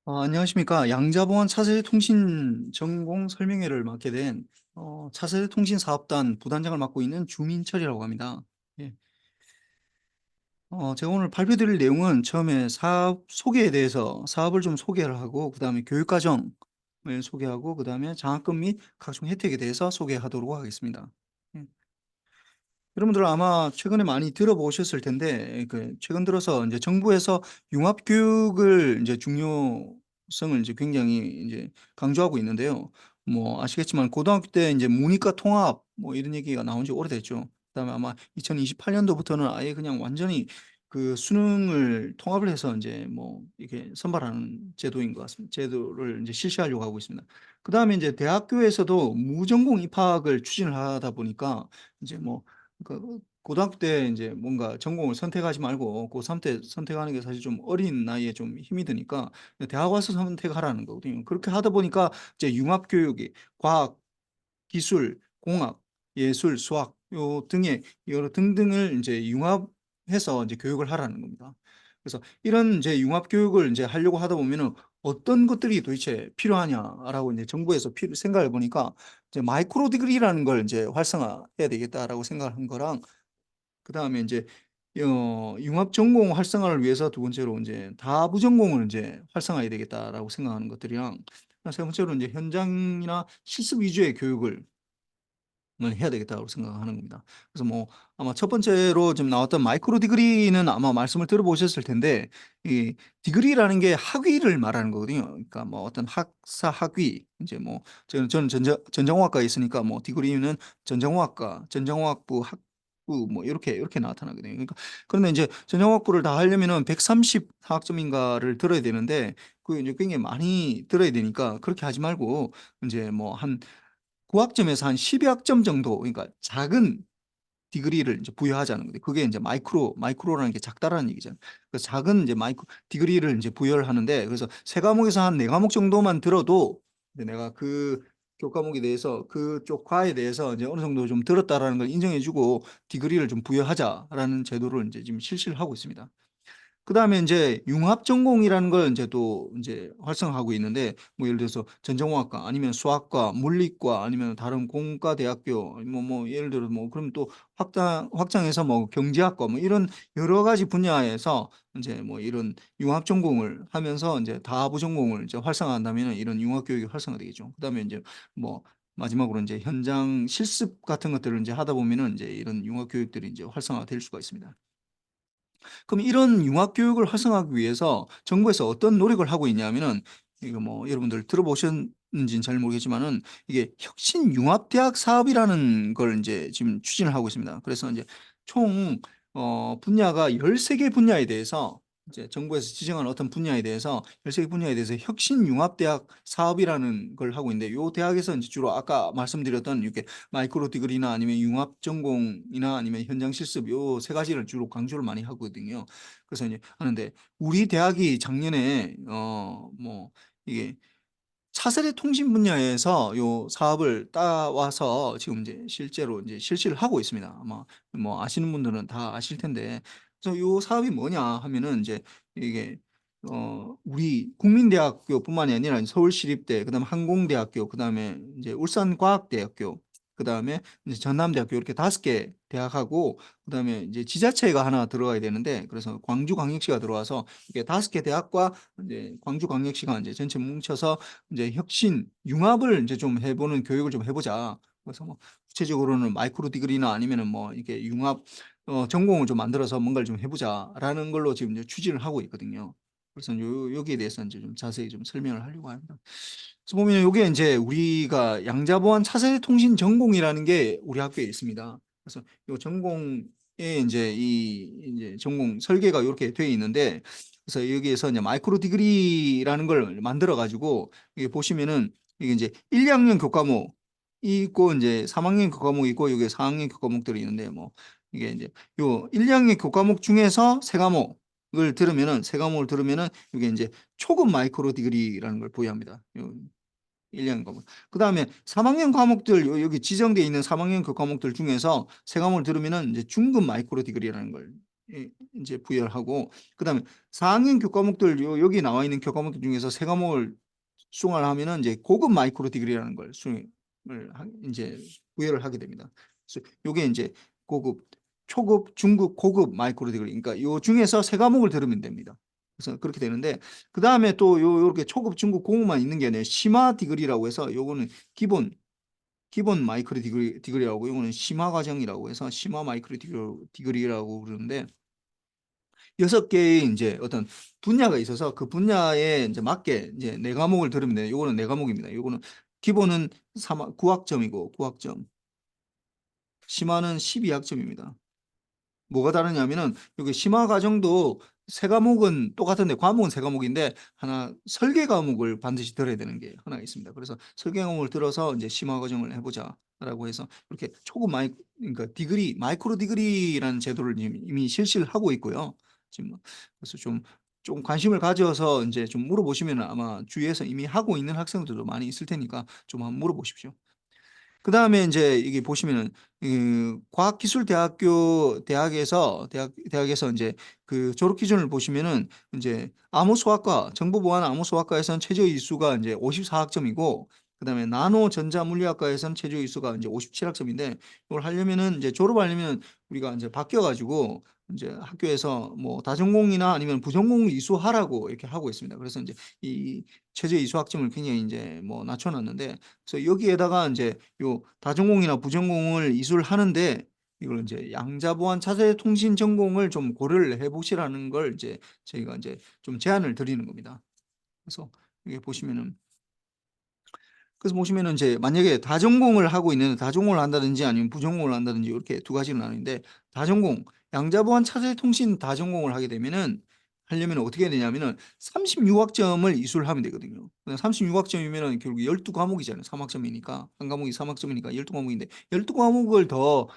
안녕하십니까. 양자보안 차세대 통신 전공 설명회를 맡게 된 차세대 통신 사업단 부단장을 맡고 있는 주민철이라고 합니다. 예. 제가 오늘 발표드릴 내용은 처음에 사업 소개에 대해서 사업을 좀 소개를 하고, 그 다음에 교육 과정을 소개하고, 그 다음에 장학금 및 각종 혜택에 대해서 소개하도록 하겠습니다. 예. 여러분들 아마 최근에 많이 들어보셨을 텐데, 최근 들어서 이제 정부에서 융합 교육을 이제 중요성을 이제 굉장히 이제 강조하고 있는데요. 뭐 아시겠지만 고등학교 때 이제 문이과 통합 뭐 이런 얘기가 나온 지 오래됐죠. 그다음에 아마 2028년도부터는 아예 그냥 완전히 그 수능을 통합을 해서 이제 뭐 이렇게 선발하는 제도인 것 같습니다. 제도를 이제 실시하려고 하고 있습니다. 그다음에 이제 대학교에서도 무전공 입학을 추진을 하다 보니까 이제 뭐 고등학교 때 이제 뭔가 전공을 선택하지 말고 고3 때 선택하는 게 사실 좀 어린 나이에 좀 힘이 드니까 대학 와서 선택하라는 거거든요. 그렇게 하다 보니까 이제 융합 교육이 과학, 기술, 공학, 예술, 수학 요 등의 여러 등등을 이제 융합해서 이제 교육을 하라는 겁니다. 그래서 이런 이제 융합 교육을 이제 하려고 하다 보면은 어떤 것들이 도대체 필요하냐라고 이제 정부에서 생각해 보니까 이제 마이크로 디그리라는 걸 이제 활성화해야 되겠다라고 생각한 거랑, 그다음에 인제 융합 전공 활성화를 위해서 두 번째로 인제 다부 전공을 인제 활성화해야 되겠다라고 생각하는 것들이랑, 세 번째로 인제 현장이나 실습 위주의 교육을 해야 되겠다고 생각하는 겁니다. 그래서 뭐 아마 첫 번째로 좀 나왔던 마이크로 디그리는 아마 말씀을 들어보셨을 텐데, 이 디그리라는 게 학위를 말하는 거거든요. 그러니까 뭐 어떤 학사 학위 인제 뭐 저는 전자공학과에 있으니까 뭐 디그리는 전자공학과, 전자공학부 학부 뭐 요렇게 나타나거든요. 그러니까 그런데 인제 전자공학부를 다 하려면은 130 학점인가를 들어야 되는데, 그게 인제 굉장히 많이 들어야 되니까 그렇게 하지 말고 인제 뭐한 9학점에서 한 12학점 정도, 그러니까 작은 디그리를 이제 부여하자는 거죠. 그게 인제 마이크로라는 게 작다라는 얘기잖아요. 그래서 작은 이제 디그리를 인제 부여를 하는데, 그래서 3 과목에서 한 4 과목 정도만 들어도 이제 내가 그 교과목에 대해서 그쪽 과에 대해서 이제 어느 정도 좀 들었다라는 걸 인정해 주고 디그리를 좀 부여하자라는 제도를 인제 지금 실시를 하고 있습니다. 그다음에 인제 융합 전공이라는 걸 인제 또 인제 활성화하고 있는데, 뭐 예를 들어서 전자공학과 아니면 수학과, 물리과 아니면 다른 공과 대학교, 뭐 예를 들어 뭐 그럼 또 확장해서 뭐 경제학과 뭐 이런 여러 가지 분야에서 인제 뭐 이런 융합 전공을 하면서 인제 다부 전공을 이제 활성화한다면은 이런 융합 교육이 활성화되겠죠. 그다음에 인제 뭐 마지막으로 인제 현장 실습 같은 것들을 인제 하다 보면은 인제 이런 융합 교육들이 인제 활성화될 수가 있습니다. 그럼 이런 융합 교육을 활성화하기 위해서 정부에서 어떤 노력을 하고 있냐면은, 이거 뭐 여러분들 들어보셨는지는 잘 모르겠지만은 이게 혁신 융합 대학 사업이라는 걸 인제 지금 추진을 하고 있습니다. 그래서 인제 총 분야가 13개 분야에 대해서 이제 정부에서 지정한 어떤 분야에 대해서 13개 분야에 대해서 혁신 융합 대학 사업이라는 걸 하고 있는데, 요 대학에서 인제 주로 아까 말씀드렸던 이렇게 마이크로 디그리나 아니면 융합 전공이나 아니면 현장 실습 요 세 가지를 주로 강조를 많이 하거든요. 그래서 이제 하는데, 우리 대학이 작년에 뭐 이게 차세대 통신 분야에서 요 사업을 따와서 지금 이제 실제로 인제 실시를 하고 있습니다. 아마 뭐 아시는 분들은 다 아실 텐데. 그래서 요 사업이 뭐냐 하면은 인제 이게 우리 국민대학교뿐만이 아니라 서울시립대, 그다음에 항공대학교, 그다음에 인제 울산과학대학교, 그다음에 이제 전남대학교, 이렇게 5개 대학하고, 그다음에 인제 지자체가 하나 들어가야 되는데, 그래서 광주광역시가 들어와서 이게 5개 대학과 인제 광주광역시가 인제 전체 뭉쳐서 인제 혁신 융합을 인제 좀 해 보는 교육을 좀 해 보자. 그래서 뭐 구체적으로는 마이크로 디그리나 아니면은 뭐 이렇게 융합 전공을 좀 만들어서 뭔가를 좀 해 보자라는 걸로 지금 이제 추진을 하고 있거든요. 그래서 여기에 대해서 인제 좀 자세히 좀 설명을 하려고 합니다. 그래서 보면 요게 인제 우리가 양자보안 차세대 통신 전공이라는 게 우리 학교에 있습니다. 그래서 요 전공에 인제 인제 전공 설계가 요렇게 되어 있는데, 그래서 여기에서 이제 마이크로 디그리라는 걸 만들어 가지고 이게 보시면은 이게 인제 1-2 학년 교과목이 있고 인제 3 학년 교과목이 있고 요게 4 학년 교과목들이 있는데, 뭐 이게 인제 요 1-2 학년 교과목 중에서 3 과목을 들으면은 3 과목을 들으면은 이게 인제 초급 마이크로 디그리라는 걸 보유합니다. 요 1-2 학년 과목. 그다음에 3 학년 과목들 여기 지정되어 있는 3 학년 그 과목들 중에서 3 과목을 들으면은 인제 중급 마이크로 디그리라는 걸 이제 부여하고 그다음에 4학년 교과목들 여기 나와 있는 교과목들 중에서 3과목을 수강을 하면은 이제 고급 마이크로 디그리라는 걸 수행을 이제 부여를 하게 됩니다. 그래서 요게 이제 고급, 초급, 중급, 고급 마이크로 디그리. 그러니까 요 중에서 3과목을 들으면 됩니다. 그래서 그렇게 되는데 그다음에 또 요렇게 초급, 중급, 고급만 있는 게 아니라 심화 디그리라고 해서 요거는 기본 마이크로 디그리라고 요거는 심화 과정이라고 해서 심화 마이크로 디그리라고 그러는데 6개의 이제 어떤 분야가 있어서 그 분야에 이제 맞게 이제 4과목을 들으면 돼요. 요거는 4과목입니다. 요거는 기본은 9학점이고 9학점. 심화는 12학점입니다. 뭐가 다르냐면은 여기 심화 과정도 3과목은 똑같은데 과목은 3과목인데 하나 설계 과목을 반드시 들어야 되는 게 하나 있습니다. 그래서 설계 과목을 들어서 이제 심화 과정을 해보자라고 해서 이렇게 초급 그러니까 디그리 마이크로 디그리라는 제도를 이미 실시를 하고 있고요. 지금 그래서 좀 관심을 가져서 이제 좀 물어보시면 아마 주위에서 이미 하고 있는 학생들도 많이 있을 테니까 좀 한번 물어보십시오. 그다음에 인제 이게 보시면은 대학에서 인제 그 졸업 기준을 보시면은 인제 암호수학과 정보보안 암호수학과에서는 최저 이수가 인제 54학점이고 그다음에 나노 전자물리학과에서는 최저 이수가 인제 57학점인데 이걸 하려면은 인제 졸업하려면 우리가 인제 바뀌어 가지고 인제 학교에서 뭐 다전공이나 아니면 부전공을 이수하라고 이렇게 하고 있습니다. 그래서 인제 이 최저 이수 학점을 굉장히 인제 뭐 낮춰 놨는데 그래서 여기에다가 인제 요 다전공이나 부전공을 이수를 하는데 이걸 인제 양자보안 차세대 통신 전공을 좀 고려를 해 보시라는 걸 이제 저희가 인제 좀 제안을 드리는 겁니다. 그래서 여기 보시면은 인제 만약에 다전공을 하고 있는 다전공을 한다든지 아니면 부전공을 한다든지 요렇게 두 가지로 나뉘는데 다전공, 양자보안 차세대 통신 다전공을 하게 되면은 하려면은 어떻게 해야 되냐면은 36학점을 이수를 하면 되거든요. 36학점이면은 결국 12과목이잖아요. 3학점이니까. 한 과목이 3학점이니까 12과목인데 12과목을 더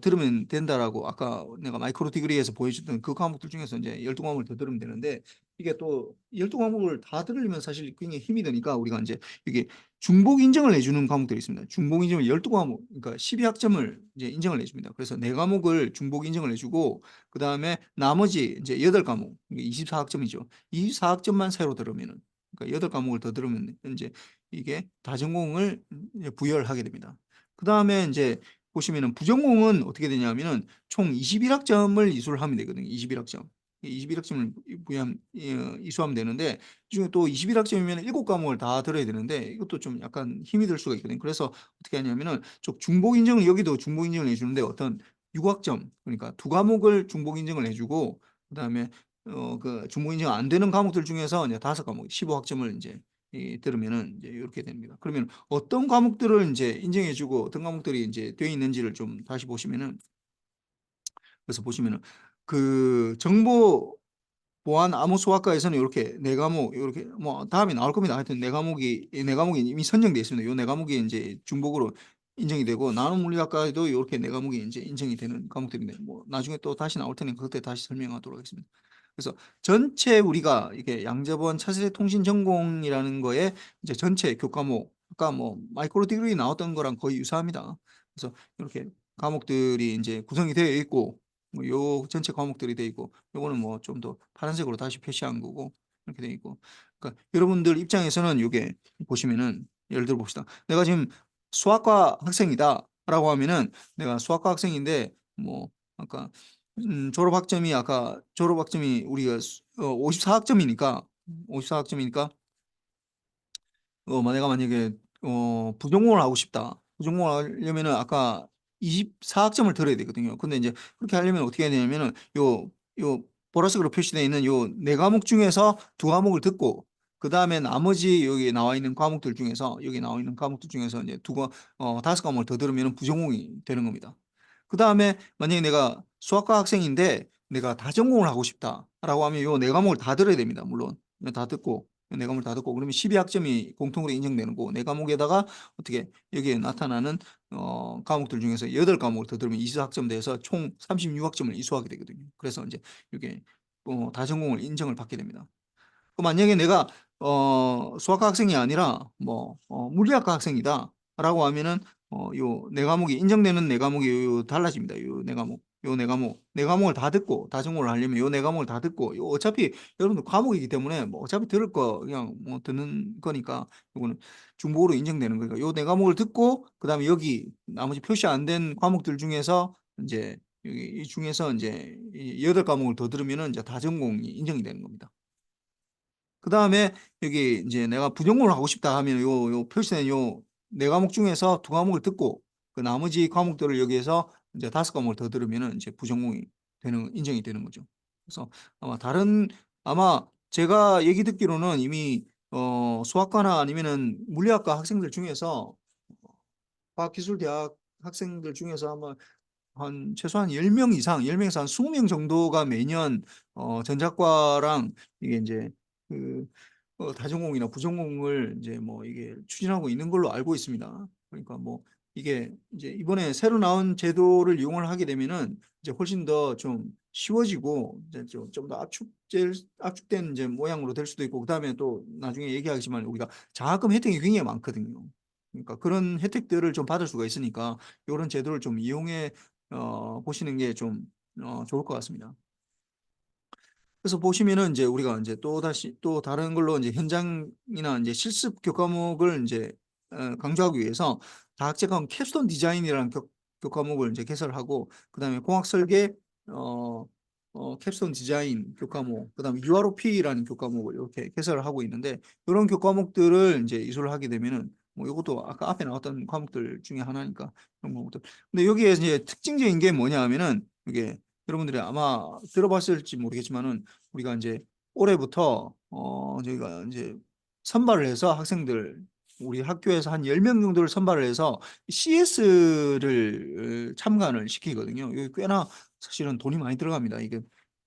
들으면 된다라고 아까 내가 마이크로 디그리에서 보여줬던 그 과목들 중에서 인제 12과목을 더 들으면 되는데 이게 또 12과목을 다 들으려면 사실 굉장히 힘이 드니까 우리가 인제 이게 중복 인정을 해 주는 과목들이 있습니다. 중복 인정을 12과목 그러니까 12학점을 이제 인정을 해 줍니다. 그래서 4과목을 중복 인정을 해 주고 그다음에 나머지 이제 8과목 이게 24학점이죠. 24학점만 새로 들으면은 그러니까 8과목을 더 들으면 인제 이게 다전공을 이제 부여를 하게 됩니다. 그다음에 인제 보시면은 부전공은 어떻게 되냐면은 총 21학점을 이수를 하면 되거든요. 21학점. 이 21학점을 이수하면 되는데 그중에 또 21학점이면 7과목을 다 들어야 되는데 이것도 좀 약간 힘이 들 수가 있거든요. 그래서 어떻게 하냐면은 중복 인정을 여기도 중복 인정을 해 주는데 어떤 6학점 그러니까 2과목을 중복 인정을 해 주고 그다음에 그 중복 인정 안 되는 과목들 중에서 이제 5과목 15학점을 인제 들으면은 이제 요렇게 됩니다. 그러면 어떤 과목들을 인제 인정해 주고 어떤 과목들이 인제 돼 있는지를 좀 다시 보시면은 그래서 보시면은 그 정보 보안 암호수학과에서는 요렇게 4과목 요렇게 뭐 다음에 나올 겁니다. 하여튼 4과목이 이 4과목이 이미 선정돼 있습니다. 요 4과목이 인제 중복으로 인정이 되고 나노물리학과에도 요렇게 4과목이 인제 인정이 되는 과목들인데 뭐 나중에 또 다시 나올 테니까 그때 다시 설명하도록 하겠습니다. 그래서 전체 우리가 이게 양자보안 차세대 통신 전공이라는 거에 이제 전체 교과목 아까 뭐 마이크로 디그리 나왔던 거랑 거의 유사합니다. 그래서 요렇게 과목들이 인제 구성이 되어 있고 뭐 요 전체 과목들이 되어 있고 요거는 뭐 좀 더 파란색으로 다시 표시한 거고 이렇게 되어 있고 그러니까 여러분들 입장에서는 요게 보시면은 예를 들어 봅시다. '내가 지금 수학과 학생이다.'라고 하면은 내가 수학과 학생인데 뭐 아까 졸업 학점이 우리가 54학점이니까 54학점이니까 내가 만약에 부전공을 하고 싶다. 부전공을 하려면은 아까 24학점을 들어야 되거든요. 근데 인제 그렇게 하려면 어떻게 해야 되냐면은 요 보라색으로 표시되어 있는 요 4과목 중에서 2과목을 듣고 그다음에 나머지 여기 나와 있는 과목들 중에서 여기 나와 있는 과목들 중에서 인제 5과목을 더 들으면은 부전공이 되는 겁니다. 그다음에 만약에 내가 수학과 학생인데 내가 다전공을 하고 싶다라고 하면 요 4과목을 다 들어야 됩니다 물론. 다 듣고 4과목을 다 듣고 그러면 12학점이 공통으로 인정되는 거고 4과목에다가 어떻게 여기에 나타나는 과목들 중에서 8과목을 더 들으면 20학점 돼서 총 36학점을 이수하게 되거든요. 그래서 인제 이게 다전공을 인정을 받게 됩니다. 만약에 내가 수학과 학생이 아니라 뭐 물리학과 학생이다라고 하면은 요 4과목이 인정되는 4과목이 달라집니다. 요 4과목. 요 네 과목을 다 듣고 다 전공을 하려면 요 네 과목을 다 듣고 요 어차피 여러분들 과목이기 때문에 뭐 어차피 들을 거 그냥 뭐 듣는 거니까 요거는 중복으로 인정되는 거니까 요 네 과목을 듣고 그다음에 여기 나머지 표시 안 된 과목들 중에서 인제 여기 이 중에서 인제 이 8 과목을 더 들으면은 인제 다 전공이 인정이 되는 겁니다. 그다음에 여기 인제 '내가 부전공을 하고 싶다.' 하면 요 표시된 요 네 과목 중에서 두 과목을 듣고 그 나머지 과목들을 여기에서 인제 5 과목을 더 들으면은 이제 부전공이 되는 인정이 되는 거죠. 그래서 아마 다른 아마 제가 얘기 듣기로는 이미 수학과나 아니면은 물리학과 학생들 중에서 과학기술대학 학생들 중에서 아마 한 최소한 10명 이상 10 명에서 한 20명 정도가 매년 전자과랑 이게 인제 그 다전공이나 부전공을 인제 뭐 이게 추진하고 있는 걸로 알고 있습니다. 그러니까 뭐 이게 이제 이번에 새로 나온 제도를 이용을 하게 되면은 이제 훨씬 더 좀 쉬워지고 이제 좀 더 압축된 인제 모양으로 될 수도 있고 그다음에 또 나중에 얘기하겠지만 우리가 장학금 혜택이 굉장히 많거든요. 그러니까 그런 혜택들을 좀 받을 수가 있으니까 요런 제도를 좀 이용해 보시는 게 좀 좋을 것 같습니다. 그래서 보시면은 인제 우리가 인제 또다시 또 다른 걸로 인제 현장이나 인제 실습 교과목을 인제 강조하기 위해서 다학제과목 캡스톤 디자인이라는 교과목을 인제 개설하고 그다음에 공학 설계 어 캡스톤 디자인 교과목 그다음에 UROP라는 교과목을 이렇게 개설을 하고 있는데 요런 교과목들을 인제 이수를 하게 되면은 뭐 요것도 아까 앞에 나왔던 과목들 중에 하나니까 그런 과목들 근데 여기에 이제 특징적인 게 뭐냐 하면은 이게 여러분들이 아마 들어봤을지 모르겠지만은 우리가 인제 올해부터 저희가 인제 선발을 해서 학생들 우리 학교에서 한 10명 정도를 선발을 해서 CS를 참관을 시키거든요. 이게 꽤나 사실은 돈이 많이 들어갑니다. 이게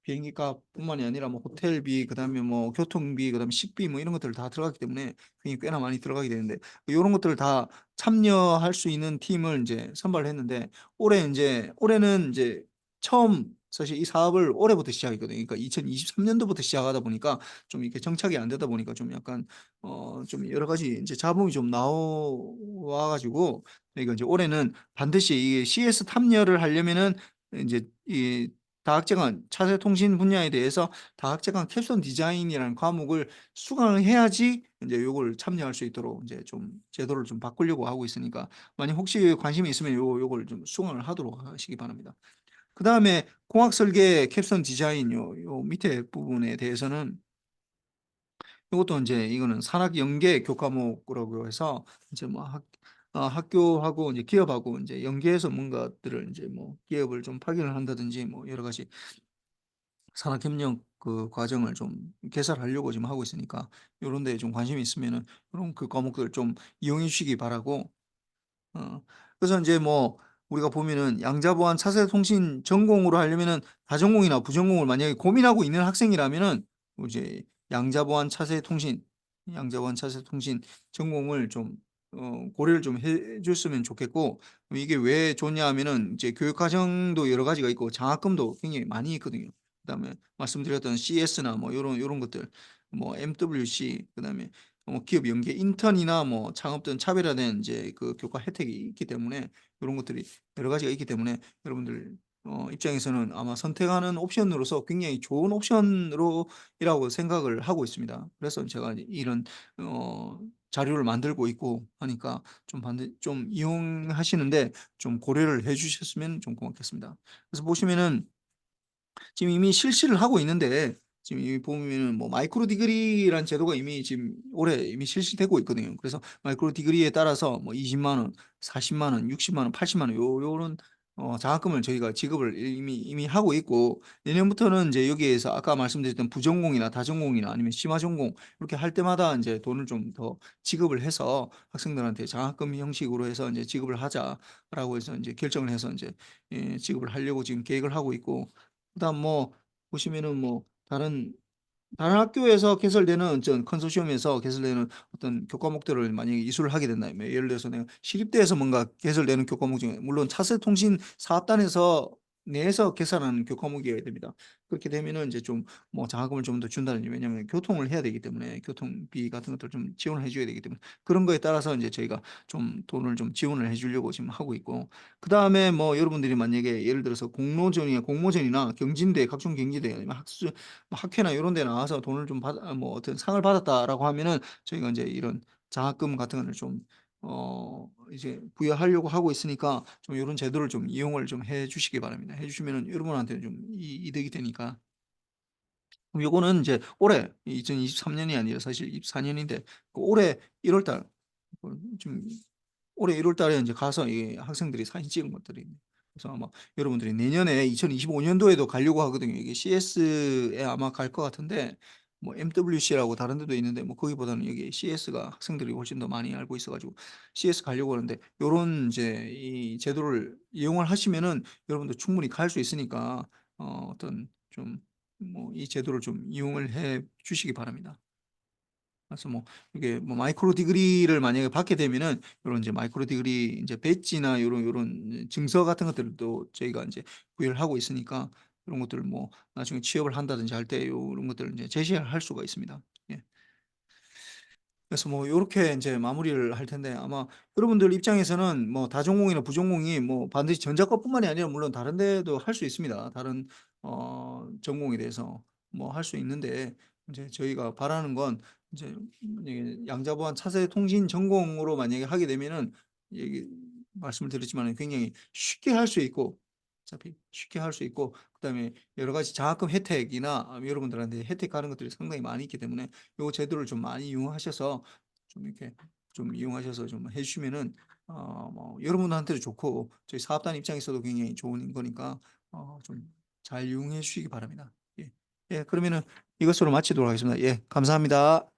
비행기 값뿐만이 아니라 뭐 호텔비 그다음에 뭐 교통비 그다음에 식비 뭐 이런 것들 다 들어가기 때문에 돈이 꽤나 많이 들어가게 되는데 요런 것들을 다 참여할 수 있는 팀을 인제 선발을 했는데 올해는 인제 처음 사실 이 사업을 올해부터 시작했거든요. 그러니까 2023 년도부터 시작하다 보니까 좀 이렇게 정착이 안 되다 보니까 좀 약간 좀 여러 가지 인제 잡음이 좀 나와 가지고 저희가 인제 올해는 반드시 이 CS 탐려를 하려면은 인제 이 다학제관 차세 통신 분야에 대해서 다학제관 캡스톤 디자인이라는 과목을 수강을 해야지 인제 요걸 참여할 수 있도록 인제 좀 제도를 좀 바꾸려고 하고 있으니까 만약 혹시 관심이 있으면 요걸 좀 수강을 하도록 하시기 바랍니다. 그다음에 공학 설계 캡션 디자인 요 밑에 부분에 대해서는 요것도 인제 이거는 산학 연계 교과목이라고 해서 이제 뭐 학교하고 인제 기업하고 인제 연계해서 뭔가들을 인제 뭐 기업을 좀 파견을 한다든지 뭐 여러 가지 산학협력 그 과정을 좀 개설하려고 지금 하고 있으니까 요런 데에 좀 관심이 있으면은 요런 그 과목들 좀 이용해 주시기 바라고 그래서 인제 뭐 우리가 보면은 양자보안 차세대 통신 전공으로 하려면은 다전공이나 부전공을 만약에 고민하고 있는 학생이라면은 이제 양자보안 차세대 통신 전공을 좀 고려를 좀 해 줬으면 좋겠고 이게 왜 좋냐 하면은 이제 교육 과정도 여러 가지가 있고 장학금도 굉장히 많이 있거든요. 그다음에 말씀드렸던 CS나 뭐 요런 것들 뭐 MWC 그다음에 기업 연계 인턴이나 뭐 창업 등 차별화된 인제 그 교과 혜택이 있기 때문에 요런 것들이 여러 가지가 있기 때문에 여러분들 입장에서는 아마 선택하는 옵션으로서 굉장히 좋은 옵션으로 이라고 생각을 하고 있습니다. 그래서 제가 이제 이런 자료를 만들고 있고 하니까 좀 이용하시는데 좀 고려를 해 주셨으면 좀 고맙겠습니다. 그래서 보시면은 지금 이미 실시를 하고 있는데 지금 여기 보면은 뭐 마이크로 디그리라는 제도가 이미 지금 올해 이미 실시되고 있거든요. 그래서 마이크로 디그리에 따라서 뭐 20만 원, 40만 원, 60만 원, 80만 원 요런 장학금을 저희가 지급을 이미 하고 있고 내년부터는 인제 여기에서 아까 말씀드렸던 부전공이나 다전공이나 아니면 심화전공 이렇게 할 때마다 인제 돈을 좀 더 지급을 해서 학생들한테 장학금 형식으로 해서 인제 "지급을 하자."라고 해서 인제 결정을 해서 인제 지급을 하려고 지금 계획을 하고 있고 그다음 뭐 보시면은 뭐 다른 학교에서 개설되는 컨소시엄에서 개설되는 어떤 교과목들을 만약에 이수를 하게 된다면 예를 들어서 내가 시립대에서 뭔가 개설되는 교과목 중에 물론 차세통신 사업단에서 내에서 계산하는 교과목이어야 됩니다. 그렇게 되면은 인제 좀 뭐 장학금을 좀 더 준다든지, 왜냐하면 교통을 해야 되기 때문에 교통비 같은 것들을 좀 지원을 해 줘야 되기 때문에 그런 거에 따라서 인제 저희가 좀 돈을 좀 지원을 해 주려고 지금 하고 있고, 그다음에 뭐 여러분들이 만약에 예를 들어서 공로전이나 공모전이나 경진대, 각종 경기대 아니면 뭐 학회나 요런 데 나와서 돈을 좀 받아 뭐 어떤 상을 받았다라고 하면은 저희가 인제 이런 장학금 같은 거를 좀 이제 부여하려고 하고 있으니까 좀 요런 제도를 좀 이용을 좀 해 주시기 바랍니다. 해 주시면은 여러분한테는 좀 이득이 되니까. 그럼 요거는 인제 올해 2023 년이 아니라 사실 24 년인데, 그 올해 1월 달 좀 올해 1월 달에 인제 가서 이 학생들이 사진 찍은 것들이 있네. 그래서 아마 여러분들이 내년에 2025 년도에도 가려고 하거든요. 이게 CS에 아마 갈 것 같은데, 뭐 MWC라고 다른 데도 있는데 뭐 거기보다는 여기 CS가 학생들이 훨씬 더 많이 알고 있어 가지고 CS 가려고 하는데, 요런 인제 이 제도를 이용을 하시면은 여러분들 충분히 갈 수 있으니까 어떤 좀 뭐 이 제도를 좀 이용을 해 주시기 바랍니다. 그래서 뭐 이게 뭐 마이크로 디그리를 만약에 받게 되면은 요런 이제 마이크로 디그리 인제 배지나 요런 증서 같은 것들도 저희가 인제 부여를 하고 있으니까 요런 것들을 뭐 나중에 취업을 한다든지 할 때 요런 것들을 인제 제시를 할 수가 있습니다. 예. 그래서 뭐 요렇게 인제 마무리를 할 텐데, 아마 여러분들 입장에서는 뭐 다전공이나 부전공이 뭐 반드시 전자과뿐만이 아니라 물론 다른 데도 할 수 있습니다. 다른 전공에 대해서 뭐 할 수 있는데, 인제 저희가 바라는 건 인제 이게 양자보안 차세 통신 전공으로 만약에 하게 되면은 얘기 말씀을 드렸지만은 굉장히 쉽게 할 수 있고, 어차피 쉽게 할 수 있고, 그다음에 여러 가지 장학금 혜택이나 여러분들한테 혜택 가는 것들이 상당히 많이 있기 때문에 요 제도를 좀 많이 이용하셔서 좀 이렇게 좀 이용하셔서 좀 해 주시면은 뭐 여러분한테도 좋고 저희 사업단 입장에서도 굉장히 좋은 거니까 좀 잘 이용해 주시기 바랍니다. 예. 예, 그러면은 이것으로 마치도록 하겠습니다. 예, 감사합니다.